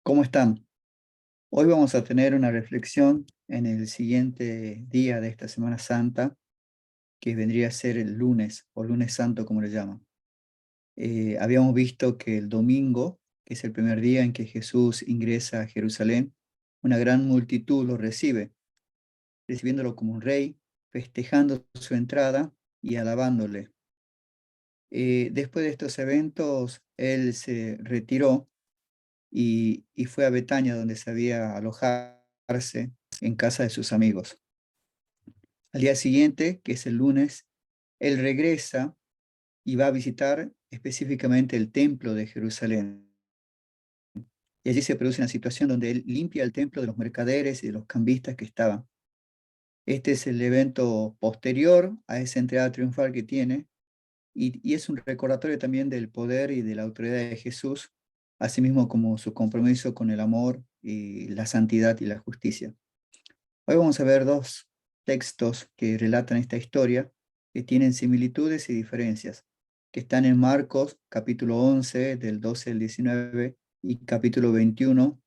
¿Cómo están? Hoy vamos a tener una reflexión en el siguiente día de esta Semana Santa, que vendría a ser el lunes o lunes santo, como le llaman. Habíamos visto que el domingo, que es el primer día en que Jesús ingresa a Jerusalén, una gran multitud lo recibe, recibiéndolo como un rey, festejando su entrada y alabándole. Después de estos eventos, él se retiró y fue a Betania, donde sabía alojarse en casa de sus amigos. Al día siguiente, que es el lunes, él regresa y va a visitar específicamente el templo de Jerusalén. Y allí se produce una situación donde él limpia el templo de los mercaderes y de los cambistas que estaban. Este es el evento posterior a esa entrada triunfal que tiene, y es un recordatorio también del poder y de la autoridad de Jesús, asimismo como su compromiso con el amor y la santidad y la justicia. Hoy vamos a ver dos textos que relatan esta historia, que tienen similitudes y diferencias, que están en Marcos capítulo 11 del 12 al 19 y capítulo 21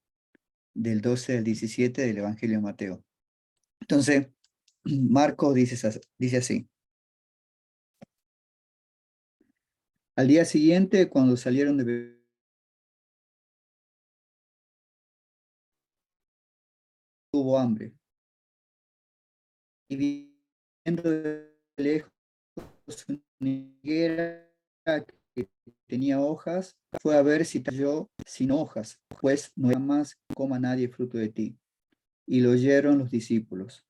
del 12 al 17 del Evangelio de Mateo. Entonces, Marcos dice así: al día siguiente, cuando salieron de tuvo hambre, y viendo de lejos una higuera que tenía hojas, fue a ver si cayó sin hojas, pues no era más coma nadie fruto de ti. Y lo oyeron los discípulos.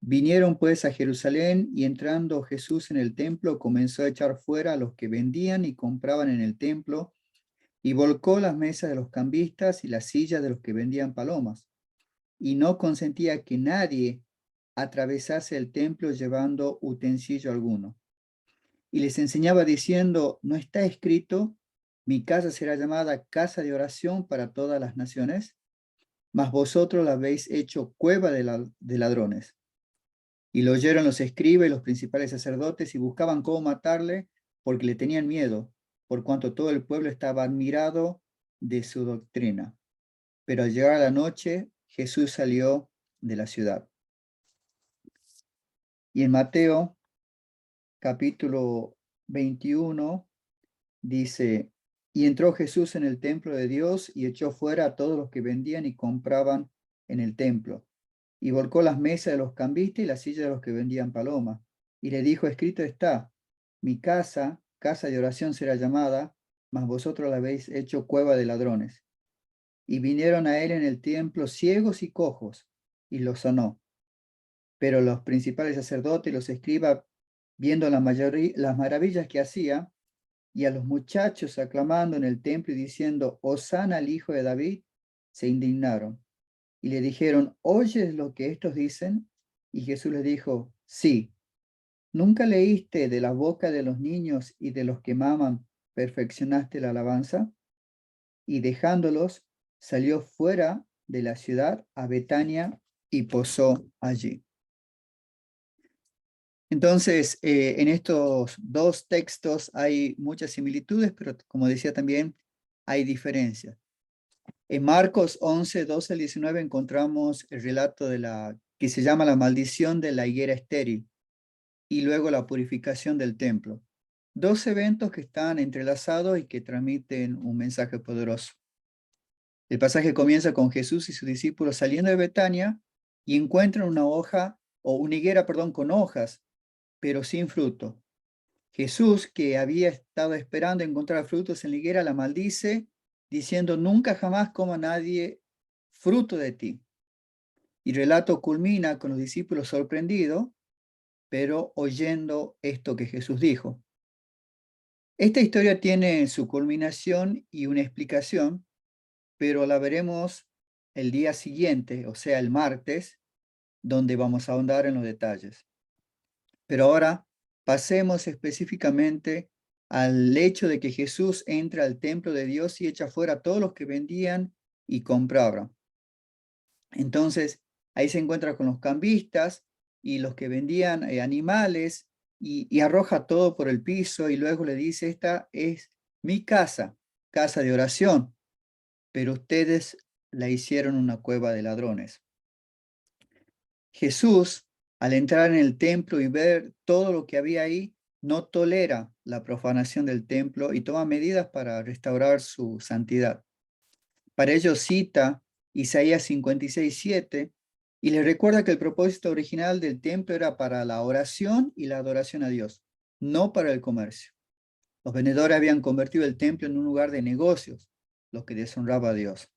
Vinieron pues a Jerusalén, y entrando Jesús en el templo, comenzó a echar fuera a los que vendían y compraban en el templo, y volcó las mesas de los cambistas y las sillas de los que vendían palomas, y no consentía que nadie atravesase el templo llevando utensilio alguno. Y les enseñaba diciendo: ¿no está escrito, mi casa será llamada casa de oración para todas las naciones? Mas vosotros la habéis hecho cueva de ladrones. Y lo oyeron los escribas y los principales sacerdotes, y buscaban cómo matarle, porque le tenían miedo, por cuanto todo el pueblo estaba admirado de su doctrina. Pero al llegar a la noche, Jesús salió de la ciudad. Y en Mateo capítulo 21 dice: y entró Jesús en el templo de Dios y echó fuera a todos los que vendían y compraban en el templo, y volcó las mesas de los cambistas y las sillas de los que vendían palomas. Y le dijo: escrito está, mi casa, casa de oración será llamada, mas vosotros la habéis hecho cueva de ladrones. Y vinieron a él en el templo ciegos y cojos, y los sanó. Pero los principales sacerdotes y los escribas, viendo las maravillas que hacía, y a los muchachos aclamando en el templo y diciendo: Hosana al hijo de David, se indignaron. Y le dijeron: ¿oyes lo que estos dicen? Y Jesús les dijo: sí. ¿Nunca leíste de la boca de los niños y de los que maman, perfeccionaste la alabanza? Y dejándolos, salió fuera de la ciudad a Betania y posó allí. Entonces, en estos dos textos hay muchas similitudes, pero como decía también, hay diferencias. En Marcos 11, 12 al 19 encontramos el relato de la que se llama la maldición de la higuera estéril, y luego la purificación del templo. Dos eventos que están entrelazados y que transmiten un mensaje poderoso. El pasaje comienza con Jesús y sus discípulos saliendo de Betania y encuentran una hoja o una higuera, perdón, con hojas, pero sin fruto. Jesús, que había estado esperando encontrar frutos en la higuera, la maldice, diciendo: nunca jamás coma nadie fruto de ti. Y el relato culmina con los discípulos sorprendidos, pero oyendo esto que Jesús dijo. Esta historia tiene su culminación y una explicación, pero la veremos el día siguiente, o sea, el martes, donde vamos a ahondar en los detalles. Pero ahora pasemos específicamente al hecho de que Jesús entra al templo de Dios y echa fuera a todos los que vendían y compraban. Entonces, ahí se encuentra con los cambistas y los que vendían animales, y arroja todo por el piso y luego le dice: esta es mi casa, casa de oración. pero ustedes la hicieron una cueva de ladrones. Jesús, al entrar en el templo y ver todo lo que había ahí, no tolera la profanación del templo y toma medidas para restaurar su santidad. Para ello cita Isaías 56:7 y les recuerda que el propósito original del templo era para la oración y la adoración a Dios, no para el comercio. Los vendedores habían convertido el templo en un lugar de negocios, lo que deshonraba a Dios.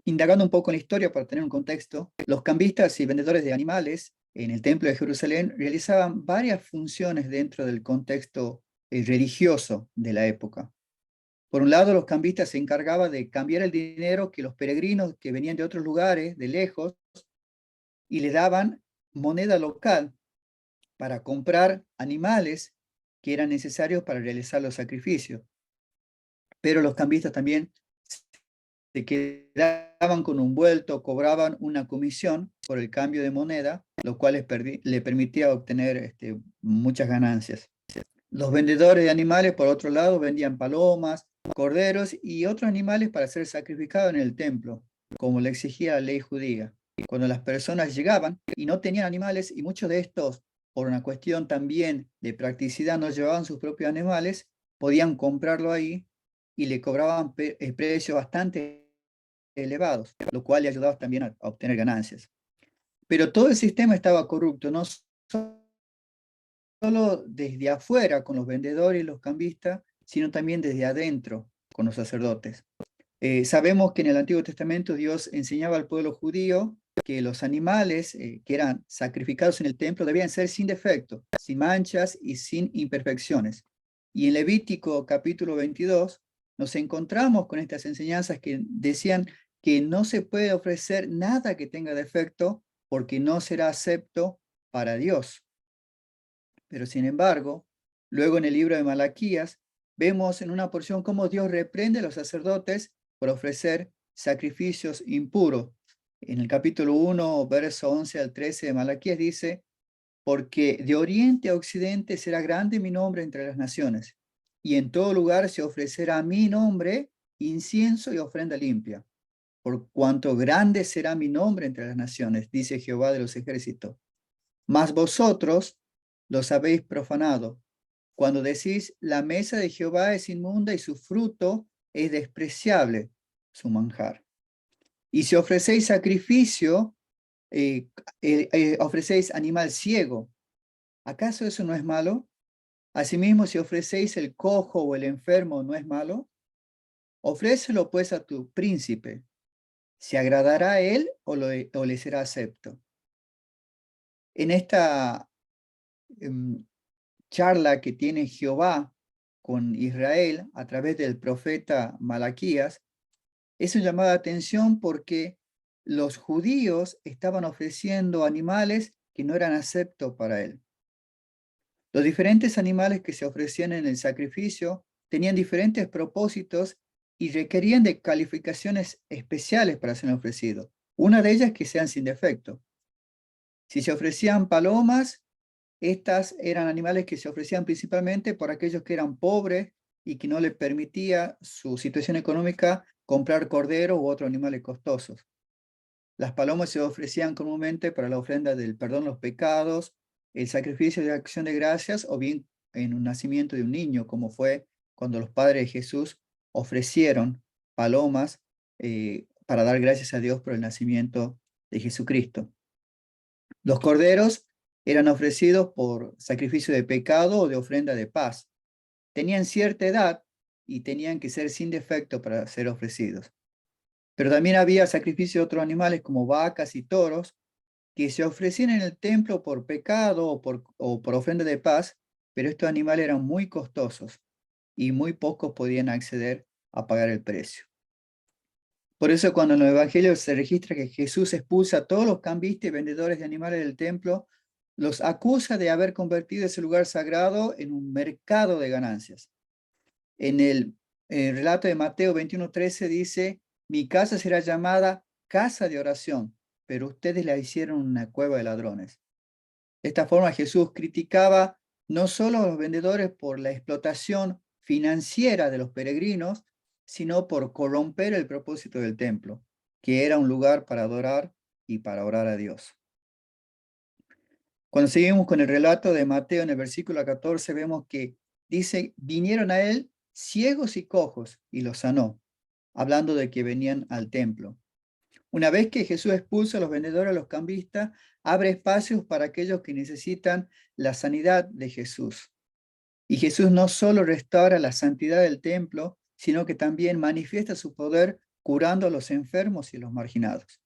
Indagando un poco en la historia para tener un contexto, los cambistas y vendedores de animales en el templo de Jerusalén realizaban varias funciones dentro del contexto religioso de la época. Por un lado, los cambistas se encargaban de cambiar el dinero que los peregrinos que venían de otros lugares, de lejos, y le daban moneda local para comprar animales que eran necesarios para realizar los sacrificios. Pero los cambistas también se quedaban con un vuelto, cobraban una comisión por el cambio de moneda, lo cual le permitía obtener muchas ganancias. Los vendedores de animales, por otro lado, vendían palomas, corderos y otros animales para ser sacrificados en el templo, como le exigía la ley judía. Cuando las personas llegaban y no tenían animales, y muchos de estos, por una cuestión también de practicidad, no llevaban sus propios animales, podían comprarlo ahí y le cobraban precios bastante elevados, lo cual le ayudaba también a obtener ganancias. Pero todo el sistema estaba corrupto, no solo desde afuera con los vendedores y los cambistas, sino también desde adentro con los sacerdotes. Sabemos que en el Antiguo Testamento Dios enseñaba al pueblo judío que los animales que eran sacrificados en el templo debían ser sin defecto, sin manchas y sin imperfecciones. Y en Levítico capítulo 22 nos encontramos con estas enseñanzas que decían que no se puede ofrecer nada que tenga defecto porque no será acepto para Dios. Pero sin embargo, luego en el libro de Malaquías, vemos en una porción cómo Dios reprende a los sacerdotes por ofrecer sacrificios impuros. En el capítulo 1, verso 11 al 13 de Malaquías dice, porque de oriente a occidente será grande mi nombre entre las naciones, y en todo lugar se ofrecerá a mi nombre incienso y ofrenda limpia, por cuanto grande será mi nombre entre las naciones, dice Jehová de los ejércitos. Mas vosotros los habéis profanado, cuando decís, la mesa de Jehová es inmunda y su fruto es despreciable, su manjar. Y si ofrecéis sacrificio, ofrecéis animal ciego, ¿acaso eso no es malo? Asimismo, si ofrecéis el cojo o el enfermo, ¿no es malo? Ofrécelo pues a tu príncipe. ¿Se agradará a él o le será acepto? En esta charla que tiene Jehová con Israel a través del profeta Malaquías, es un llamado de atención porque los judíos estaban ofreciendo animales que no eran aceptos para él. Los diferentes animales que se ofrecían en el sacrificio tenían diferentes propósitos y requerían de calificaciones especiales para ser ofrecidos. Una de ellas es que sean sin defecto. Si se ofrecían palomas, estas eran animales que se ofrecían principalmente por aquellos que eran pobres y que no les permitía su situación económica comprar cordero u otros animales costosos. Las palomas se ofrecían comúnmente para la ofrenda del perdón de los pecados, el sacrificio de acción de gracias o bien en un nacimiento de un niño, como fue cuando los padres de Jesús ofrecieron palomas para dar gracias a Dios por el nacimiento de Jesucristo. Los corderos eran ofrecidos por sacrificio de pecado o de ofrenda de paz. Tenían cierta edad y tenían que ser sin defecto para ser ofrecidos. Pero también había sacrificio de otros animales como vacas y toros que se ofrecían en el templo por pecado o por ofrenda de paz, pero estos animales eran muy costosos y muy pocos podían acceder a pagar el precio. Por eso cuando en los evangelios se registra que Jesús expulsa a todos los cambistas y vendedores de animales del templo, los acusa de haber convertido ese lugar sagrado en un mercado de ganancias. En el relato de Mateo 21:13 dice, mi casa será llamada casa de oración, pero ustedes la hicieron una cueva de ladrones. De esta forma Jesús criticaba no solo a los vendedores por la explotación financiera de los peregrinos, sino por corromper el propósito del templo, que era un lugar para adorar y para orar a Dios. Cuando seguimos con el relato de Mateo en el versículo 14, vemos que dice, vinieron a él ciegos y cojos y los sanó, hablando de que venían al templo. Una vez que Jesús expulsa a los vendedores, a los cambistas, abre espacios para aquellos que necesitan la sanidad de Jesús. Y Jesús no solo restaura la santidad del templo, sino que también manifiesta su poder curando a los enfermos y los marginados.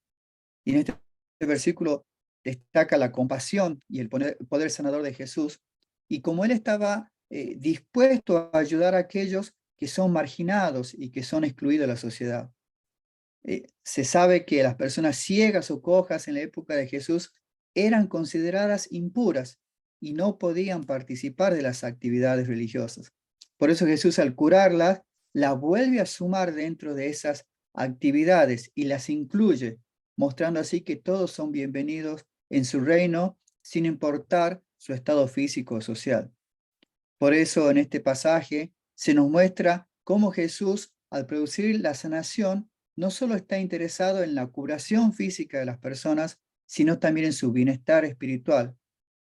Y en este versículo destaca la compasión y el poder sanador de Jesús, y como él estaba dispuesto a ayudar a aquellos que son marginados y que son excluidos de la sociedad. Se sabe que las personas ciegas o cojas en la época de Jesús eran consideradas impuras y no podían participar de las actividades religiosas. Por eso Jesús, al curarlas, la vuelve a sumar dentro de esas actividades y las incluye, mostrando así que todos son bienvenidos en su reino sin importar su estado físico o social. Por eso en este pasaje se nos muestra cómo Jesús, al producir la sanación, no solo está interesado en la curación física de las personas, sino también en su bienestar espiritual.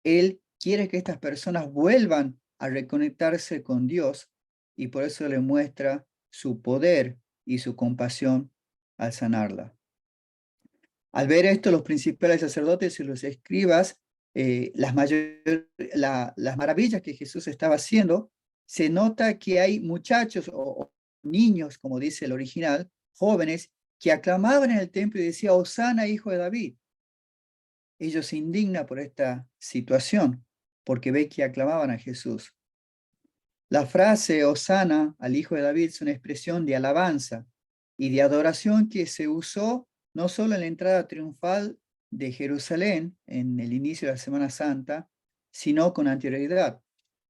Él quiere que estas personas vuelvan a reconectarse con Dios y por eso le muestra su poder y su compasión al sanarla. Al ver esto, los principales sacerdotes y los escribas, las maravillas que Jesús estaba haciendo, se nota que hay muchachos o niños, como dice el original, jóvenes, que aclamaban en el templo y decían, Hosana, hijo de David. Ellos se indignan por esta situación, porque ve que aclamaban a Jesús. La frase Hosana al hijo de David es una expresión de alabanza y de adoración que se usó no solo en la entrada triunfal de Jerusalén en el inicio de la Semana Santa, sino con anterioridad.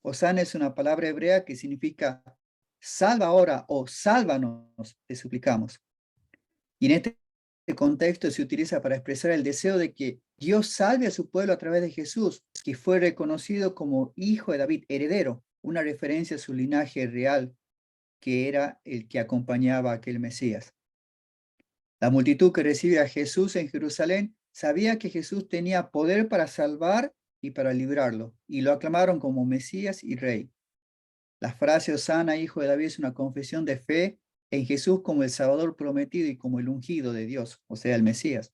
Hosana es una palabra hebrea que significa salva ahora o sálvanos, te suplicamos. Y en este contexto se utiliza para expresar el deseo de que Dios salve a su pueblo a través de Jesús, que fue reconocido como hijo de David, heredero, una referencia a su linaje real, que era el que acompañaba a aquel Mesías. La multitud que recibe a Jesús en Jerusalén sabía que Jesús tenía poder para salvar y para librarlo, y lo aclamaron como Mesías y Rey. La frase Hosana, hijo de David, es una confesión de fe en Jesús como el Salvador prometido y como el ungido de Dios, o sea, el Mesías.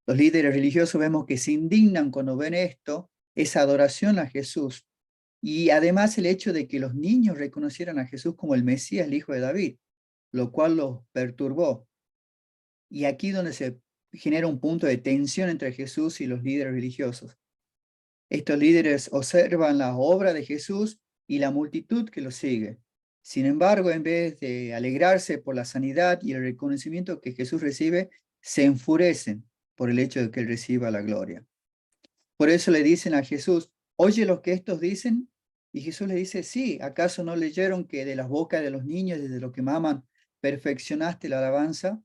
Los líderes religiosos vemos que se indignan cuando ven esto, esa adoración a Jesús, y además el hecho de que los niños reconocieran a Jesús como el Mesías, el hijo de David, lo cual los perturbó. Y aquí donde se genera un punto de tensión entre Jesús y los líderes religiosos. Estos líderes observan la obra de Jesús y la multitud que lo sigue. Sin embargo, en vez de alegrarse por la sanidad y el reconocimiento que Jesús recibe, se enfurecen por el hecho de que él reciba la gloria. Por eso le dicen a Jesús, oye lo que estos dicen. Y Jesús le dice, sí, ¿acaso no leyeron que de las bocas de los niños, desde lo que maman, perfeccionaste la alabanza?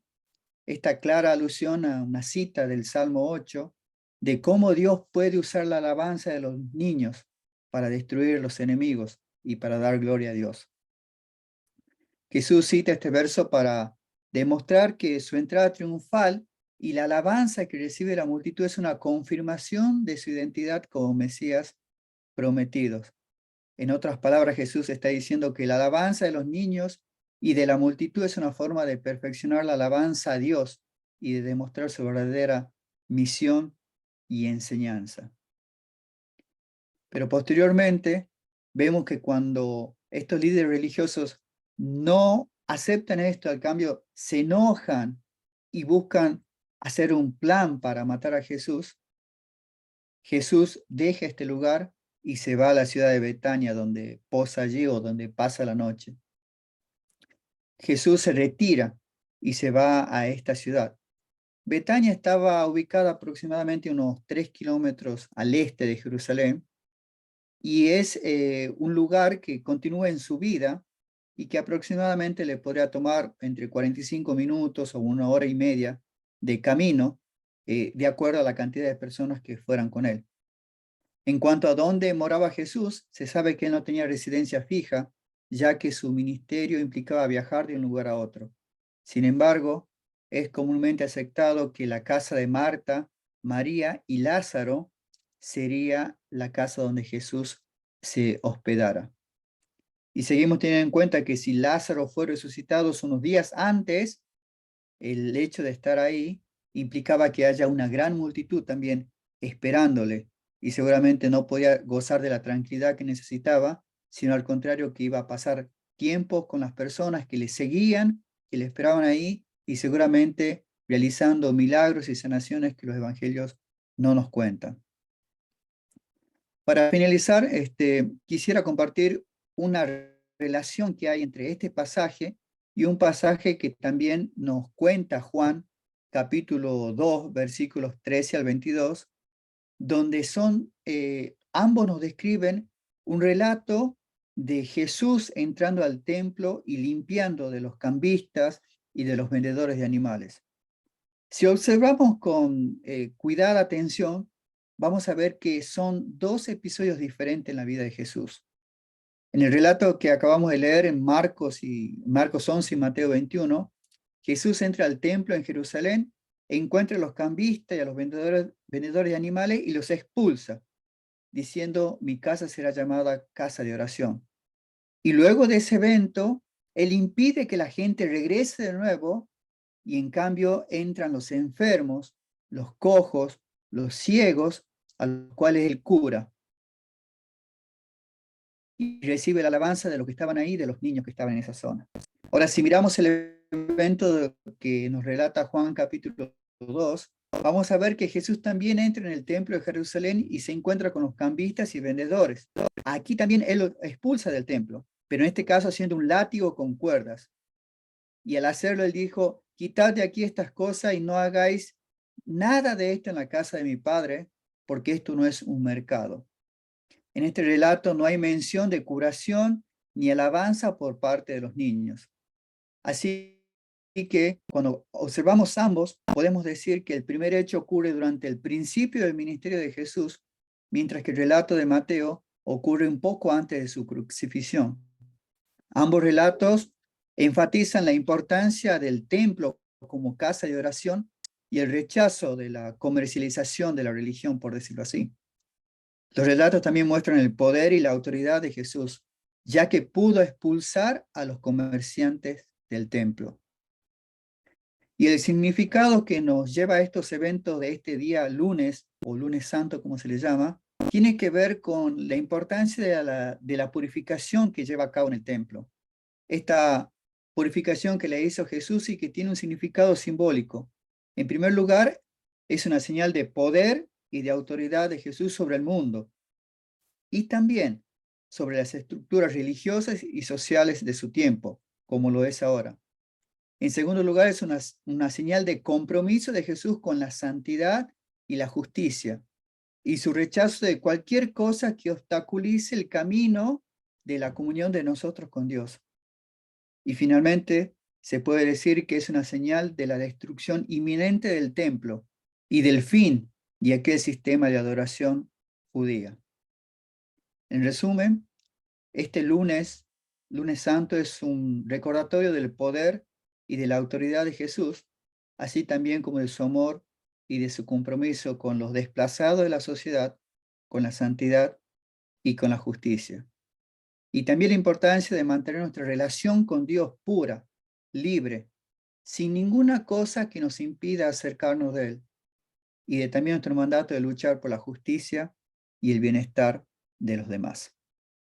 Esta clara alusión a una cita del Salmo 8, de cómo Dios puede usar la alabanza de los niños para destruir los enemigos y para dar gloria a Dios. Jesús cita este verso para demostrar que su entrada triunfal y la alabanza que recibe la multitud es una confirmación de su identidad como Mesías prometidos. En otras palabras, Jesús está diciendo que la alabanza de los niños y de la multitud es una forma de perfeccionar la alabanza a Dios y de demostrar su verdadera misión y enseñanza. Pero posteriormente vemos que cuando estos líderes religiosos no aceptan esto, al cambio se enojan y buscan hacer un plan para matar a Jesús, Jesús deja este lugar y se va a la ciudad de Betania, donde posa allí o donde pasa la noche. Jesús se retira y se va a esta ciudad. Betania estaba ubicada aproximadamente unos 3 kilómetros al este de Jerusalén y es un lugar que continúa en su vida y que aproximadamente le podría tomar entre 45 minutos o 1 hora y media de camino, de acuerdo a la cantidad de personas que fueran con él. En cuanto a dónde moraba Jesús, se sabe que él no tenía residencia fija, ya que su ministerio implicaba viajar de un lugar a otro. Sin embargo, es comúnmente aceptado que la casa de Marta, María y Lázaro sería la casa donde Jesús se hospedara. Y seguimos teniendo en cuenta que si Lázaro fue resucitado unos días antes, el hecho de estar ahí implicaba que haya una gran multitud también esperándole, y seguramente no podía gozar de la tranquilidad que necesitaba, sino al contrario, que iba a pasar tiempo con las personas que le seguían, que le esperaban ahí, y seguramente realizando milagros y sanaciones que los evangelios no nos cuentan. Para finalizar, quisiera compartir una relación que hay entre este pasaje y un pasaje que también nos cuenta Juan, capítulo 2, versículos 13 al 22, donde ambos nos describen un relato de Jesús entrando al templo y limpiando de los cambistas y de los vendedores de animales. Si observamos con cuidada atención, vamos a ver que son dos episodios diferentes en la vida de Jesús. En el relato que acabamos de leer en Marcos 11 y Mateo 21, Jesús entra al templo en Jerusalén e encuentra a los cambistas y a los vendedores de animales y los expulsa, diciendo: mi casa será llamada casa de oración. Y luego de ese evento, él impide que la gente regrese de nuevo, y en cambio entran los enfermos, los cojos, los ciegos, a los cuales él cura. Y recibe la alabanza de los que estaban ahí, de los niños que estaban en esa zona. Ahora, si miramos el evento que nos relata Juan capítulo 2, vamos a ver que Jesús también entra en el templo de Jerusalén y se encuentra con los cambistas y vendedores. Aquí también él los expulsa del templo, pero en este caso haciendo un látigo con cuerdas. Y al hacerlo, él dijo: quitad de aquí estas cosas y no hagáis nada de esto en la casa de mi Padre, porque esto no es un mercado. En este relato no hay mención de curación ni alabanza por parte de los niños. Así que cuando observamos ambos, podemos decir que el primer hecho ocurre durante el principio del ministerio de Jesús, mientras que el relato de Mateo ocurre un poco antes de su crucifixión. Ambos relatos enfatizan la importancia del templo como casa de oración y el rechazo de la comercialización de la religión, por decirlo así. Los relatos también muestran el poder y la autoridad de Jesús, ya que pudo expulsar a los comerciantes del templo. Y el significado que nos lleva a estos eventos de este día lunes, o lunes santo como se le llama, tiene que ver con la importancia de la purificación que lleva a cabo en el templo. Esta purificación que le hizo Jesús y que tiene un significado simbólico. En primer lugar, es una señal de poder y de autoridad de Jesús sobre el mundo, y también sobre las estructuras religiosas y sociales de su tiempo, como lo es ahora. En segundo lugar, es una señal de compromiso de Jesús con la santidad y la justicia, y su rechazo de cualquier cosa que obstaculice el camino de la comunión de nosotros con Dios. Y finalmente, se puede decir que es una señal de la destrucción inminente del templo y del fin de aquel sistema de adoración judía. En resumen, este lunes santo, es un recordatorio del poder y de la autoridad de Jesús, así también como de su amor y de su compromiso con los desplazados de la sociedad, con la santidad y con la justicia. Y también la importancia de mantener nuestra relación con Dios pura, libre, sin ninguna cosa que nos impida acercarnos de Él. Y de también nuestro mandato de luchar por la justicia y el bienestar de los demás.